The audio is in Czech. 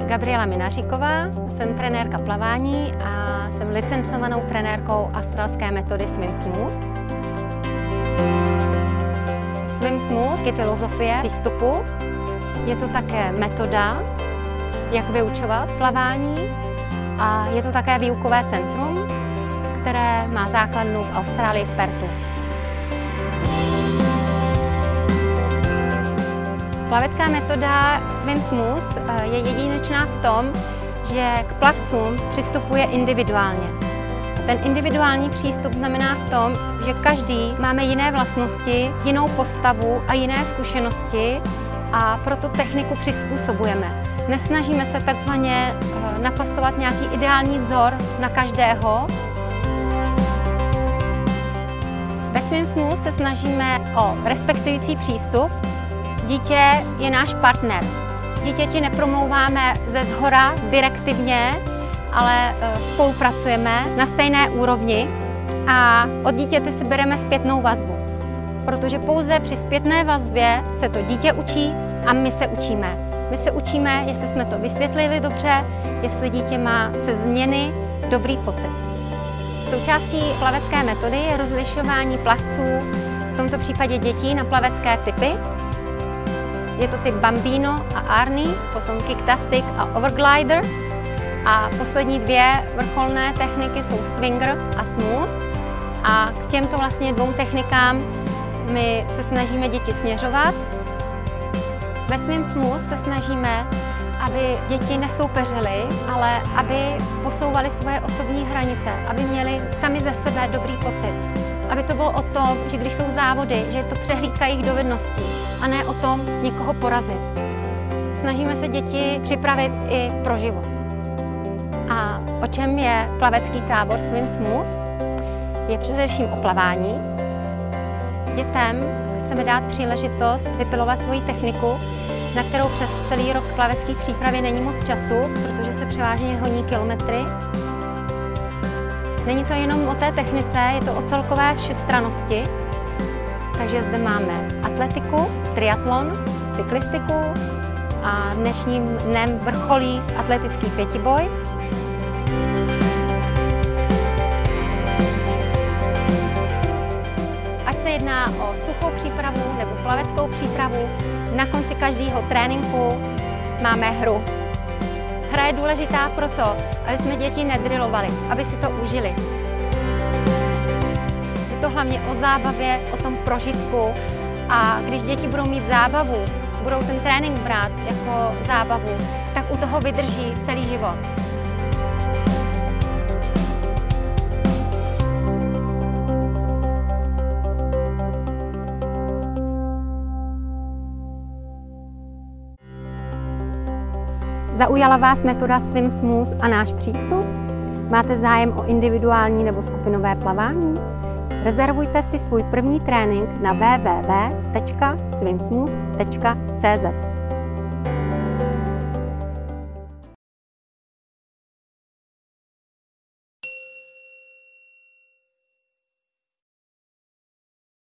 Gabriela Minaříková, jsem trenérka plavání a jsem licencovanou trenérkou australské metody Swim Smooth. Swim Smooth je filozofie přístupu, je to také metoda, jak vyučovat plavání a je to také výukové centrum, které má základnu v Austrálii v Perthu. Plavecká metoda Swim Smooth je jedinečná v tom, že k plavcům přistupuje individuálně. Ten individuální přístup znamená v tom, že každý máme jiné vlastnosti, jinou postavu a jiné zkušenosti a proto techniku přizpůsobujeme. Nesnažíme se takzvaně napasovat nějaký ideální vzor na každého. Ve Swim Smooth se snažíme o respektující přístup. Dítě je náš partner. Dítěti nepromlouváme ze shora direktivně, ale spolupracujeme na stejné úrovni a od dítěte si bereme zpětnou vazbu. Protože pouze při zpětné vazbě se to dítě učí a my se učíme. My se učíme, jestli jsme to vysvětlili dobře, jestli dítě má se změny dobrý pocit. Součástí plavecké metody je rozlišování plavců, v tomto případě dětí, na plavecké typy. Je to typ Bambino a Arnie, potom Kicktastic a Overglider. A poslední dvě vrcholné techniky jsou Swinger a Smooth. A k těmto vlastně dvou technikám my se snažíme děti směřovat. Ve Swim Smooth se snažíme, aby děti nesoupeřily, ale aby posouvaly svoje osobní hranice, aby měli sami ze sebe dobrý pocit. Aby to bylo o tom, že když jsou závody, že je to přehlídka jejich dovedností a ne o tom někoho porazit. Snažíme se děti připravit i pro život. A o čem je plavecký tábor Swim Smooth? Je především o plavání. Dětem chceme dát příležitost vypilovat svoji techniku, na kterou přes celý rok plavecké přípravy není moc času, protože se převážně honí kilometry. Není to jenom o té technice, je to o celkové všestrannosti. Takže zde máme atletiku, triatlon, cyklistiku a dnešním dnem vrcholí atletický pětiboj. Ať se jedná o suchou přípravu nebo plaveckou přípravu, na konci každého tréninku máme hru. Hra je důležitá proto, aby jsme děti nedrilovali, aby si to užili. Je to hlavně o zábavě, o tom prožitku a když děti budou mít zábavu, budou ten trénink brát jako zábavu, tak u toho vydrží celý život. Zaujala vás metoda Swim Smooth a náš přístup? Máte zájem o individuální nebo skupinové plavání? Rezervujte si svůj první trénink na www.swimsmooth.cz.